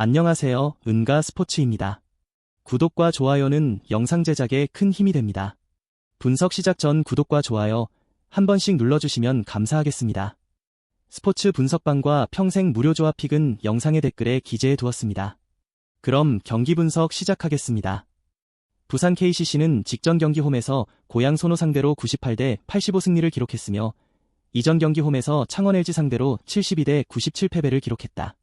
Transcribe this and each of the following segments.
안녕하세요. 은가 스포츠입니다. 구독과 좋아요는 영상 제작에 큰 힘이 됩니다. 분석 시작 전 구독과 좋아요 한 번씩 눌러주시면 감사하겠습니다. 스포츠 분석방과 평생 무료 조합 픽은 영상의 댓글에 기재해 두었습니다. 그럼 경기 분석 시작하겠습니다. 부산 KCC는 직전 경기 홈에서 고양 손호 상대로 98대 85 승리를 기록했으며 이전 경기 홈에서 창원 LG 상대로 72대 97 패배를 기록했다.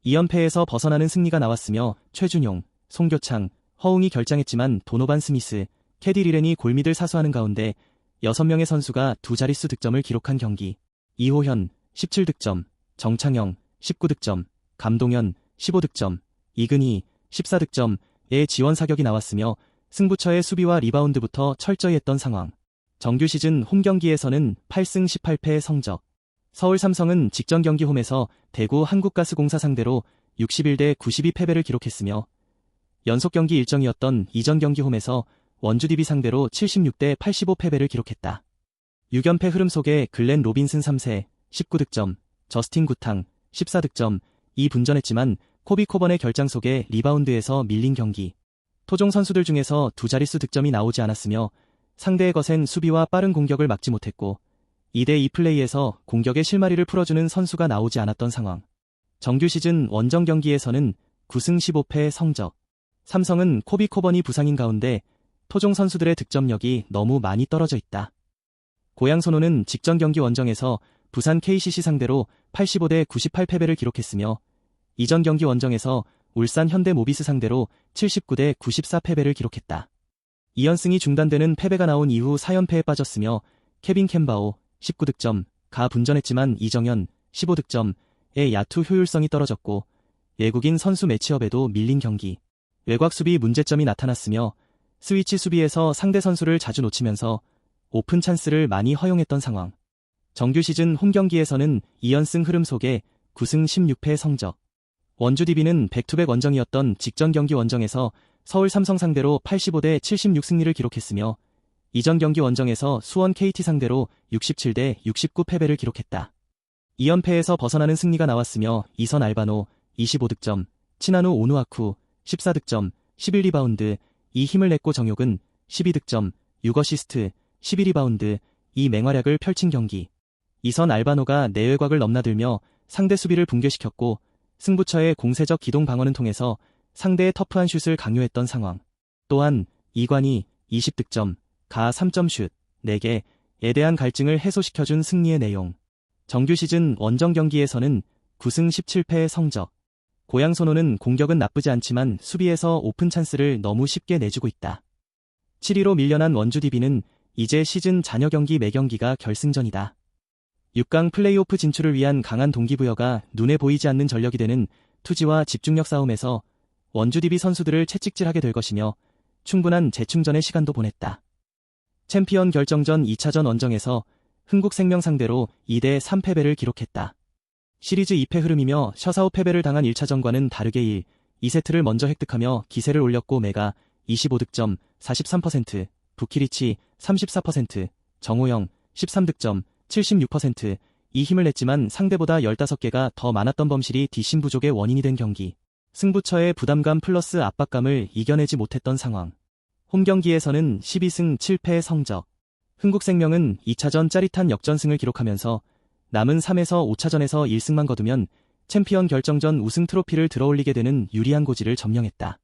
2연패에서 벗어나는 승리가 나왔으며 최준용, 송교창, 허웅이 결장했지만 도노반 스미스, 캐디 리렌이 골밑을 사수하는 가운데 6명의 선수가 두 자릿수 득점을 기록한 경기. 이호현 17득점, 정창영 19득점, 감동현 15득점, 이근희 14득점의 지원 사격이 나왔으며 승부처의 수비와 리바운드부터 철저히 했던 상황. 정규 시즌 홈 경기에서는 8승 18패의 성적. 서울 삼성은 직전 경기 홈에서 대구 한국가스공사 상대로 61대 92 패배를 기록했으며 연속 경기 일정이었던 이전 경기 홈에서 원주 DB 상대로 76대 85 패배를 기록했다. 6연패 흐름 속에 글렌 로빈슨 3세 19득점, 저스틴 구탕 14득점, 분전했지만 코비 코번의 결장 속에 리바운드에서 밀린 경기. 토종 선수들 중에서 두 자릿수 득점이 나오지 않았으며 상대의 거센 수비와 빠른 공격을 막지 못했고 2대2 플레이에서 공격의 실마리를 풀어주는 선수가 나오지 않았던 상황. 정규 시즌 원정 경기에서는 9승 15패의 성적. 삼성은 코비 코번이 부상인 가운데 토종 선수들의 득점력이 너무 많이 떨어져 있다. 고양 손호는 직전 경기 원정에서 부산 KCC 상대로 85대 98 패배를 기록했으며 이전 경기 원정에서 울산 현대모비스 상대로 79대 94 패배를 기록했다. 2연승이 중단되는 패배가 나온 이후 4연패에 빠졌으며 케빈 캠바오 19득점, 분전했지만 이정현 15득점의 야투 효율성이 떨어졌고 외국인 선수 매치업에도 밀린 경기. 외곽 수비 문제점이 나타났으며 스위치 수비에서 상대 선수를 자주 놓치면서 오픈 찬스를 많이 허용했던 상황. 정규 시즌 홈 경기에서는 2연승 흐름 속에 9승 16패의 성적. 원주 DB는 백투백 원정이었던 직전 경기 원정에서 서울 삼성 상대로 85대 76 승리를 기록했으며 이전 경기 원정에서 수원 KT 상대로 67대 69 패배를 기록했다. 2연패에서 벗어나는 승리가 나왔으며 이선 알바노 25득점, 치나누 오누아쿠 14득점, 11리바운드, 힘을 냈고 정욕은 12득점, 6어시스트, 12리바운드, 맹활약을 펼친 경기. 이선 알바노가 내외곽을 넘나들며 상대 수비를 붕괴시켰고 승부처의 공세적 기동 방어는 통해서 상대의 터프한 슛을 강요했던 상황. 또한 이관이 20득점, 3점 슛 4개에 대한 갈증을 해소시켜준 승리의 내용. 정규 시즌 원정 경기에서는 9승 17패의 성적. 고양 손호는 공격은 나쁘지 않지만 수비에서 오픈 찬스를 너무 쉽게 내주고 있다. 7위로 밀려난 원주 DB는 이제 시즌 잔여 경기 매경기가 결승전이다. 6강 플레이오프 진출을 위한 강한 동기부여가 눈에 보이지 않는 전력이 되는 투지와 집중력 싸움에서 원주 DB 선수들을 채찍질하게 될 것이며 충분한 재충전의 시간도 보냈다. 챔피언 결정전 2차전 원정에서 흥국생명 상대로 2대 3 패배를 기록했다. 시리즈 2패 흐름이며 셔사우 패배를 당한 1차전과는 다르게 2세트를 먼저 획득하며 기세를 올렸고 메가 25득점 43%, 부키리치 34%, 정호영 13득점 76%, 힘을 냈지만 상대보다 15개가 더 많았던 범실이 뒷심 부족의 원인이 된 경기. 승부처의 부담감 플러스 압박감을 이겨내지 못했던 상황. 홈 경기에서는 12승 7패의 성적. 흥국생명은 2차전 짜릿한 역전승을 기록하면서 남은 3에서 5차전에서 1승만 거두면 챔피언 결정전 우승 트로피를 들어올리게 되는 유리한 고지를 점령했다.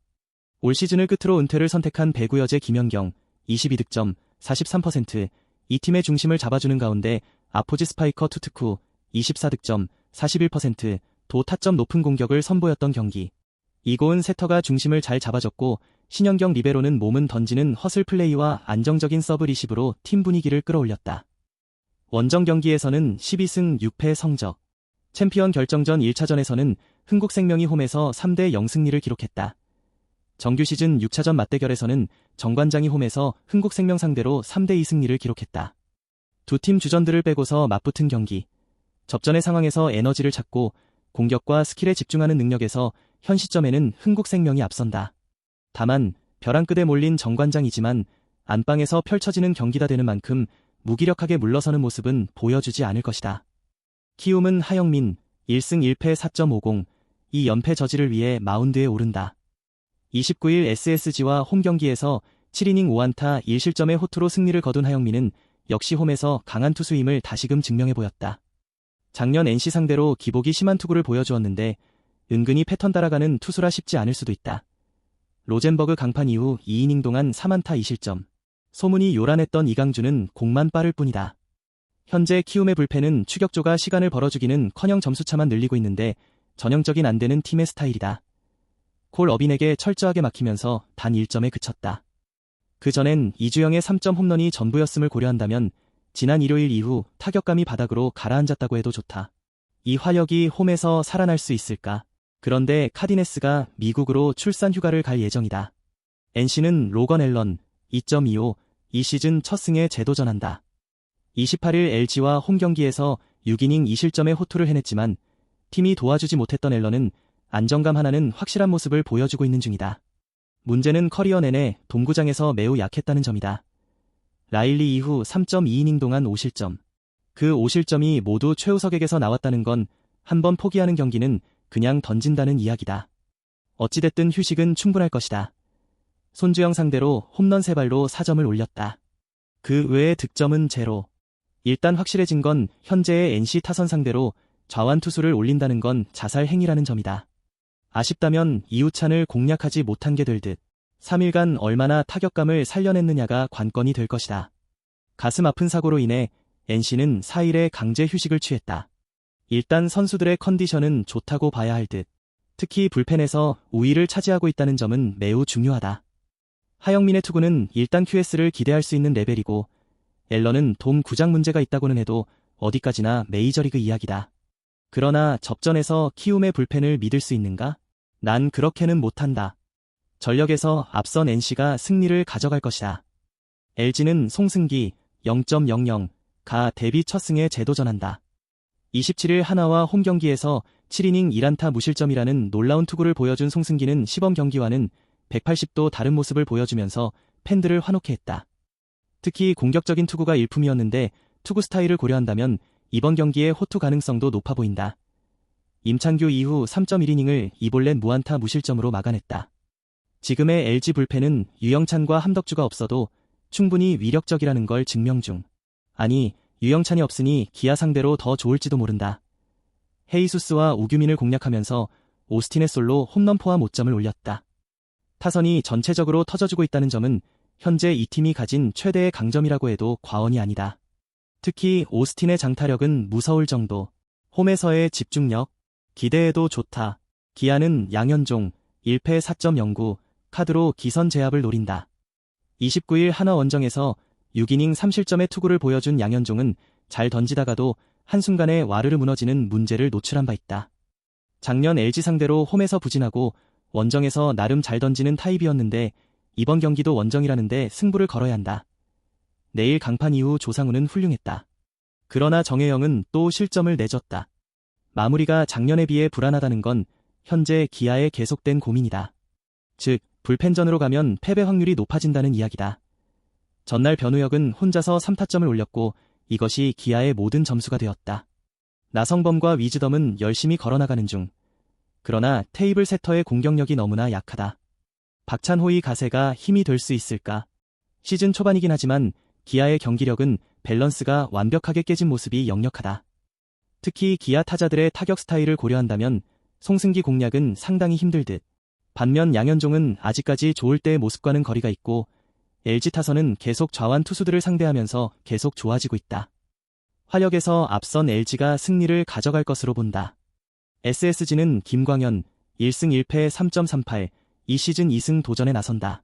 올 시즌을 끝으로 은퇴를 선택한 배구여제 김연경 22득점 43%, 이 팀의 중심을 잡아주는 가운데 아포지 스파이커 투트쿠 24득점 41%, 도 타점 높은 공격을 선보였던 경기. 이고은 세터가 중심을 잘 잡아줬고 신현경 리베로는 몸은 던지는 허슬 플레이와 안정적인 서브 리시브로 팀 분위기를 끌어올렸다. 원정 경기에서는 12승 6패의 성적. 챔피언 결정전 1차전에서는 흥국생명이 홈에서 3대 0 승리를 기록했다. 정규 시즌 6차전 맞대결에서는 정관장이 홈에서 흥국생명 상대로 3대 2 승리를 기록했다. 두 팀 주전들을 빼고서 맞붙은 경기. 접전의 상황에서 에너지를 찾고 공격과 스킬에 집중하는 능력에서 현 시점에는 흥국생명이 앞선다. 다만 벼랑 끝에 몰린 정관장이지만 안방에서 펼쳐지는 경기다 되는 만큼 무기력하게 물러서는 모습은 보여주지 않을 것이다. 키움은 하영민 1승 1패 4.50, 이 연패 저지를 위해 마운드에 오른다. 29일 SSG와 홈 경기에서 7이닝 5안타 1실점의 호투로 승리를 거둔 하영민은 역시 홈에서 강한 투수임을 다시금 증명해 보였다. 작년 NC 상대로 기복이 심한 투구를 보여주었는데 은근히 패턴 따라가는 투수라 쉽지 않을 수도 있다. 로젠버그 강판 이후 2이닝 동안 3안타 2실점. 소문이 요란했던 이강주는 공만 빠를 뿐이다. 현재 키움의 불펜은 추격조가 시간을 벌어주기는커녕 점수차만 늘리고 있는데 전형적인 안되는 팀의 스타일이다. 콜 어빈에게 철저하게 막히면서 단 1점에 그쳤다. 그 전엔 이주영의 3점 홈런이 전부였음을 고려한다면 지난 일요일 이후 타격감이 바닥으로 가라앉았다고 해도 좋다. 이 화력이 홈에서 살아날 수 있을까? 그런데 카디네스가 미국으로 출산 휴가를 갈 예정이다. NC는 로건 앨런 2.25 이 시즌 첫 승에 재도전한다. 28일 LG와 홈 경기에서 6이닝 2실점의 호투를 해냈지만 팀이 도와주지 못했던 앨런은 안정감 하나는 확실한 모습을 보여주고 있는 중이다. 문제는 커리어 내내 동구장에서 매우 약했다는 점이다. 라일리 이후 3.2이닝 동안 5실점. 그 5실점이 모두 최우석에게서 나왔다는 건 한번 포기하는 경기는 그냥 던진다는 이야기다. 어찌됐든 휴식은 충분할 것이다. 손주영 상대로 홈런 3발로 4점을 올렸다. 그 외의 득점은 제로. 일단 확실해진 건 현재의 NC 타선 상대로 좌완 투수를 올린다는 건 자살 행위라는 점이다. 아쉽다면 이우찬을 공략하지 못한 게 될 듯. 3일간 얼마나 타격감을 살려냈느냐가 관건이 될 것이다. 가슴 아픈 사고로 인해 NC는 4일에 강제 휴식을 취했다. 일단 선수들의 컨디션은 좋다고 봐야 할 듯. 특히 불펜에서 우위를 차지하고 있다는 점은 매우 중요하다. 하영민의 투구는 일단 QS를 기대할 수 있는 레벨이고 앨런은 돔 구장 문제가 있다고는 해도 어디까지나 메이저리그 이야기다. 그러나 접전에서 키움의 불펜을 믿을 수 있는가? 난 그렇게는 못한다. 전력에서 앞선 NC가 승리를 가져갈 것이다. LG는 송승기 0.00 가 데뷔 첫 승에 재도전한다. 27일 하나와 홈 경기에서 7이닝 1안타 무실점이라는 놀라운 투구를 보여준 송승기는 시범 경기와는 180도 다른 모습을 보여주면서 팬들을 화놓게 했다. 특히 공격적인 투구가 일품이었는데 투구 스타일을 고려한다면 이번 경기의 호투 가능성도 높아 보인다. 임창규 이후 3.1이닝을 2볼넷 무안타 무실점으로 막아냈다. 지금의 LG 불펜은 유영찬과 함덕주가 없어도 충분히 위력적이라는 걸 증명 중. 아니, 유영찬이 없으니 기아 상대로 더 좋을지도 모른다. 헤이수스와 우규민을 공략하면서 오스틴의 솔로 홈런 포함 5점을 올렸다. 타선이 전체적으로 터져주고 있다는 점은 현재 이 팀이 가진 최대의 강점이라고 해도 과언이 아니다. 특히 오스틴의 장타력은 무서울 정도. 홈에서의 집중력, 기대해도 좋다. 기아는 양현종 1패 4.09 카드로 기선 제압을 노린다. 29일 하나 원정에서 6이닝 3실점의 투구를 보여준 양현종은 잘 던지다가도 한순간에 와르르 무너지는 문제를 노출한 바 있다. 작년 LG 상대로 홈에서 부진하고 원정에서 나름 잘 던지는 타입이었는데 이번 경기도 원정이라는데 승부를 걸어야 한다. 내일 강판 이후 조상우는 훌륭했다. 그러나 정혜영은 또 실점을 내줬다. 마무리가 작년에 비해 불안하다는 건 현재 기아의 계속된 고민이다. 즉, 불펜전으로 가면 패배 확률이 높아진다는 이야기다. 전날 변우혁은 혼자서 3타점을 올렸고 이것이 기아의 모든 점수가 되었다. 나성범과 위즈덤은 열심히 걸어나가는 중. 그러나 테이블 세터의 공격력이 너무나 약하다. 박찬호의 가세가 힘이 될 수 있을까? 시즌 초반이긴 하지만 기아의 경기력은 밸런스가 완벽하게 깨진 모습이 역력하다. 특히 기아 타자들의 타격 스타일을 고려한다면 송승기 공략은 상당히 힘들 듯. 반면 양현종은 아직까지 좋을 때의 모습과는 거리가 있고 LG 타선은 계속 좌완 투수들을 상대하면서 계속 좋아지고 있다. 화력에서 앞선 LG가 승리를 가져갈 것으로 본다. SSG는 김광현 1승 1패 3.38 이 시즌 2승 도전에 나선다.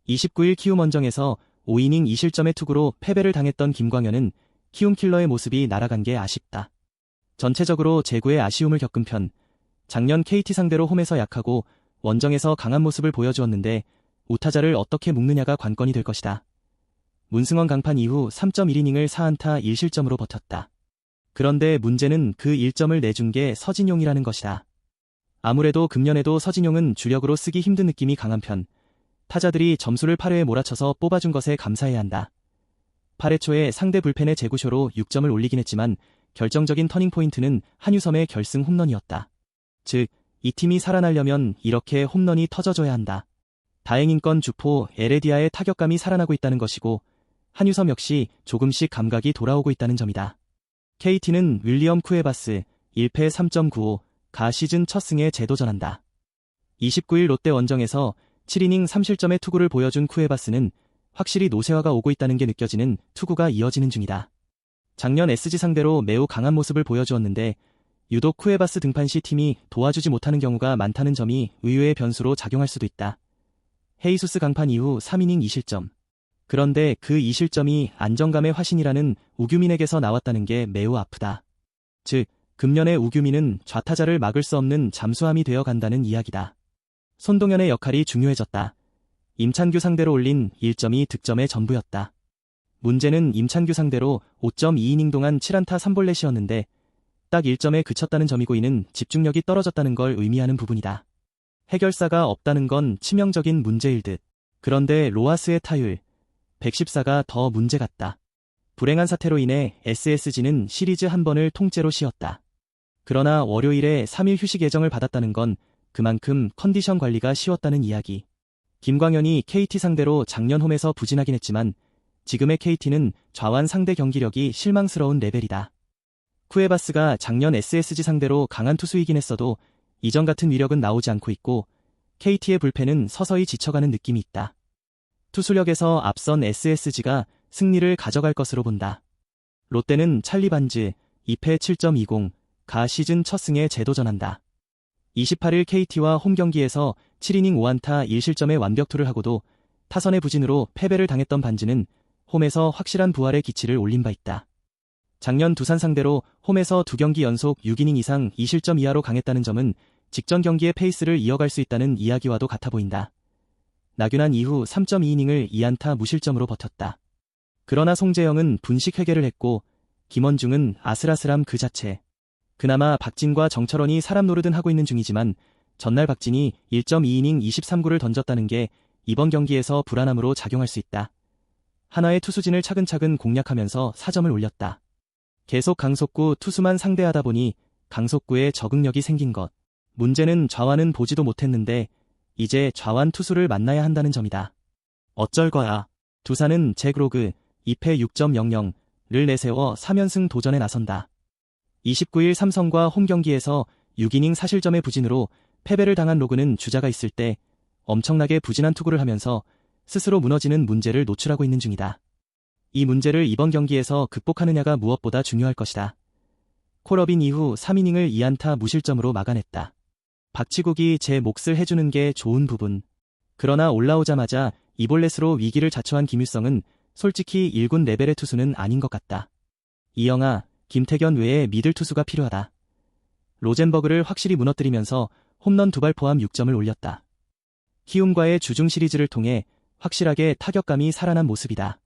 29일 키움 원정에서 5이닝 2실점의 투구로 패배를 당했던 김광현은 키움 킬러의 모습이 날아간 게 아쉽다. 전체적으로 제구에 아쉬움을 겪은 편. 작년 KT 상대로 홈에서 약하고 원정에서 강한 모습을 보여주었는데 우타자를 어떻게 묶느냐가 관건이 될 것이다. 문승원 강판 이후 3.1이닝을 4안타 1실점으로 버텼다. 그런데 문제는 그 1점을 내준 게 서진용이라는 것이다. 아무래도 금년에도 서진용은 주력으로 쓰기 힘든 느낌이 강한 편. 타자들이 점수를 8회에 몰아쳐서 뽑아준 것에 감사해야 한다. 8회 초에 상대 불펜의 제구쇼로 6점을 올리긴 했지만 결정적인 터닝포인트는 한유섬의 결승 홈런이었다. 즉, 이 팀이 살아나려면 이렇게 홈런이 터져줘야 한다. 다행인 건 주포 에레디아의 타격감이 살아나고 있다는 것이고 한유섬 역시 조금씩 감각이 돌아오고 있다는 점이다. KT는 윌리엄 쿠에바스 1패 3.95 가 시즌 첫 승에 재도전한다. 29일 롯데 원정에서 7이닝 3실점의 투구를 보여준 쿠에바스는 확실히 노쇠화가 오고 있다는 게 느껴지는 투구가 이어지는 중이다. 작년 SG 상대로 매우 강한 모습을 보여주었는데 유독 쿠에바스 등판 시 팀이 도와주지 못하는 경우가 많다는 점이 의외의 변수로 작용할 수도 있다. 헤이수스 강판 이후 3이닝 2실점. 그런데 그 2실점이 안정감의 화신이라는 우규민에게서 나왔다는 게 매우 아프다. 즉, 금년의 우규민은 좌타자를 막을 수 없는 잠수함이 되어 간다는 이야기다. 손동현의 역할이 중요해졌다. 임찬규 상대로 올린 1점이 득점의 전부였다. 문제는 임찬규 상대로 5.2이닝 동안 7안타 3볼넷이었는데 딱 1점에 그쳤다는 점이고 이는 집중력이 떨어졌다는 걸 의미하는 부분이다. 해결사가 없다는 건 치명적인 문제일 듯. 그런데 로하스의 타율 114가 더 문제 같다. 불행한 사태로 인해 SSG는 시리즈 한 번을 통째로 쉬었다. 그러나 월요일에 3일 휴식 예정을 받았다는 건 그만큼 컨디션 관리가 쉬웠다는 이야기. 김광현이 KT 상대로 작년 홈에서 부진하긴 했지만 지금의 KT는 좌완 상대 경기력이 실망스러운 레벨이다. 쿠에바스가 작년 SSG 상대로 강한 투수이긴 했어도 이전 같은 위력은 나오지 않고 있고 KT의 불펜은 서서히 지쳐가는 느낌이 있다. 투수력에서 앞선 SSG가 승리를 가져갈 것으로 본다. 롯데는 찰리 반즈 2패 7.20 가 시즌 첫 승에 재도전한다. 28일 KT와 홈 경기에서 7이닝 5안타 1실점의 완벽투를 하고도 타선의 부진으로 패배를 당했던 반즈는 홈에서 확실한 부활의 기치를 올린 바 있다. 작년 두산 상대로 홈에서 2경기 연속 6이닝 이상 2실점 이하로 강했다는 점은 직전 경기의 페이스를 이어갈 수 있다는 이야기와도 같아 보인다. 나균환 이후 3.2이닝을 2안타 무실점으로 버텼다. 그러나 송재영은 분식 회개를 했고 김원중은 아슬아슬함 그 자체. 그나마 박진과 정철원이 사람 노릇은 하고 있는 중이지만 전날 박진이 1.2이닝 23구를 던졌다는 게 이번 경기에서 불안함으로 작용할 수 있다. 하나의 투수진을 차근차근 공략하면서 4점을 올렸다. 계속 강속구 투수만 상대하다 보니 강속구에 적응력이 생긴 것. 문제는 좌완은 보지도 못했는데 이제 좌완 투수를 만나야 한다는 점이다. 어쩔 거야. 두산은 잭로그 2패 6.00를 내세워 3연승 도전에 나선다. 29일 삼성과 홈 경기에서 6이닝 4실점의 부진으로 패배를 당한 로그는 주자가 있을 때 엄청나게 부진한 투구를 하면서 스스로 무너지는 문제를 노출하고 있는 중이다. 이 문제를 이번 경기에서 극복하느냐가 무엇보다 중요할 것이다. 콜업인 이후 3이닝을 2안타 무실점으로 막아냈다. 박치국이 제 몫을 해주는 게 좋은 부분. 그러나 올라오자마자 이볼렛으로 위기를 자초한 김일성은 솔직히 1군 레벨의 투수는 아닌 것 같다. 이영하, 김태견 외에 미들 투수가 필요하다. 로젠버그를 확실히 무너뜨리면서 홈런 2발 포함 6점을 올렸다. 키움과의 주중 시리즈를 통해 확실하게 타격감이 살아난 모습이다.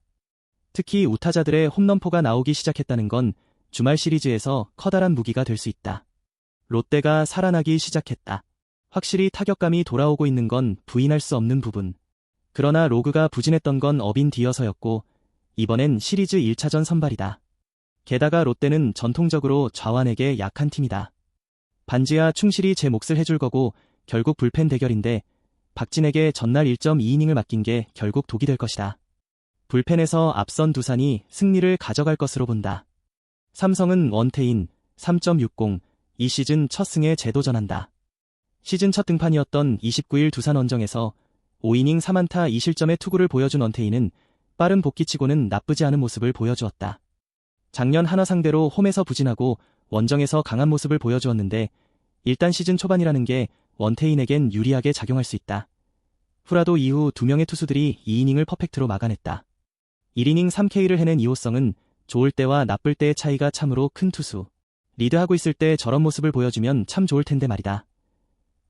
특히 우타자들의 홈런포가 나오기 시작했다는 건 주말 시리즈에서 커다란 무기가 될 수 있다. 롯데가 살아나기 시작했다. 확실히 타격감이 돌아오고 있는 건 부인할 수 없는 부분. 그러나 로그가 부진했던 건 어빈 뒤어서였고 이번엔 시리즈 1차전 선발이다. 게다가 롯데는 전통적으로 좌완에게 약한 팀이다. 반지하 충실히 제 몫을 해줄 거고 결국 불펜 대결인데 박진에게 전날 1.2이닝을 맡긴 게 결국 독이 될 것이다. 불펜에서 앞선 두산이 승리를 가져갈 것으로 본다. 삼성은 원태인 3.60 이 시즌 첫 승에 재도전한다. 시즌 첫 등판이었던 29일 두산 원정에서 5이닝 3안타 2실점의 투구를 보여준 원태인은 빠른 복귀치고는 나쁘지 않은 모습을 보여주었다. 작년 하나 상대로 홈에서 부진하고 원정에서 강한 모습을 보여주었는데 일단 시즌 초반이라는 게 원태인에겐 유리하게 작용할 수 있다. 후라도 이후 2명의 투수들이 2이닝을 퍼펙트로 막아냈다. 1이닝 3K를 해낸 이호성은 좋을 때와 나쁠 때의 차이가 참으로 큰 투수. 리드하고 있을 때 저런 모습을 보여주면 참 좋을 텐데 말이다.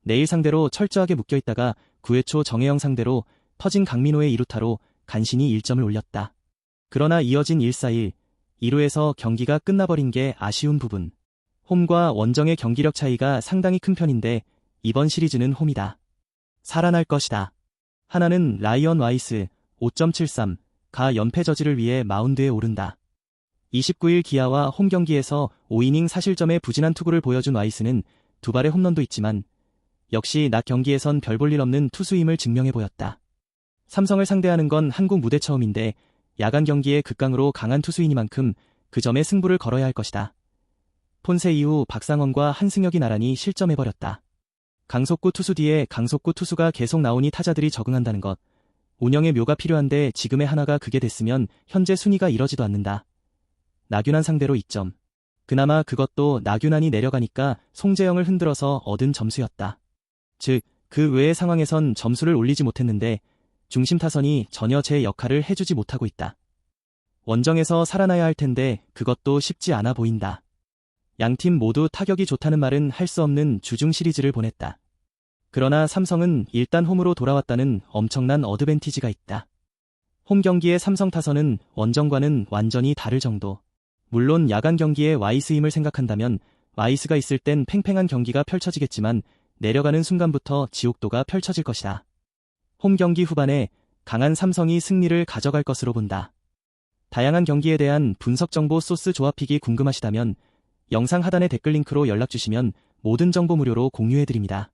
내일 상대로 철저하게 묶여있다가 9회 초 정혜영 상대로 터진 강민호의 2루타로 간신히 1점을 올렸다. 그러나 이어진 1-4-1, 2루에서 경기가 끝나버린 게 아쉬운 부분. 홈과 원정의 경기력 차이가 상당히 큰 편인데 이번 시리즈는 홈이다. 살아날 것이다. 하나는 라이언 와이스 5.73 가 연패 저지를 위해 마운드에 오른다. 29일 기아와 홈 경기에서 5이닝 4실점의 부진한 투구를 보여준 와이스는 2발의 홈런도 있지만 역시 낮 경기에선 별 볼 일 없는 투수임을 증명해 보였다. 삼성을 상대하는 건 한국 무대 처음인데 야간 경기에 극강으로 강한 투수이니만큼 그 점에 승부를 걸어야 할 것이다. 폰세 이후 박상원과 한승혁이 나란히 실점해버렸다. 강속구 투수 뒤에 강속구 투수가 계속 나오니 타자들이 적응한다는 것. 운영의 묘가 필요한데 지금의 하나가 그게 됐으면 현재 순위가 이러지도 않는다. 나균환 상대로 2점. 그나마 그것도 나균환이 내려가니까 송재영을 흔들어서 얻은 점수였다. 즉, 그 외의 상황에선 점수를 올리지 못했는데 중심 타선이 전혀 제 역할을 해주지 못하고 있다. 원정에서 살아나야 할 텐데 그것도 쉽지 않아 보인다. 양팀 모두 타격이 좋다는 말은 할 수 없는 주중 시리즈를 보냈다. 그러나 삼성은 일단 홈으로 돌아왔다는 엄청난 어드밴티지가 있다. 홈 경기의 삼성 타선은 원정과는 완전히 다를 정도. 물론 야간 경기의 와이스임을 생각한다면 와이스가 있을 땐 팽팽한 경기가 펼쳐지겠지만 내려가는 순간부터 지옥도가 펼쳐질 것이다. 홈 경기 후반에 강한 삼성이 승리를 가져갈 것으로 본다. 다양한 경기에 대한 분석 정보 소스 조합픽이 궁금하시다면 영상 하단의 댓글 링크로 연락주시면 모든 정보 무료로 공유해드립니다.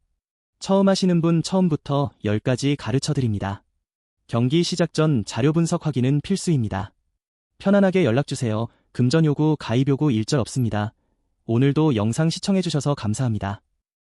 처음 하시는 분 처음부터 10가지 가르쳐드립니다. 경기 시작 전 자료 분석 확인은 필수입니다. 편안하게 연락주세요. 금전 요구, 가입 요구 일절 없습니다. 오늘도 영상 시청해주셔서 감사합니다.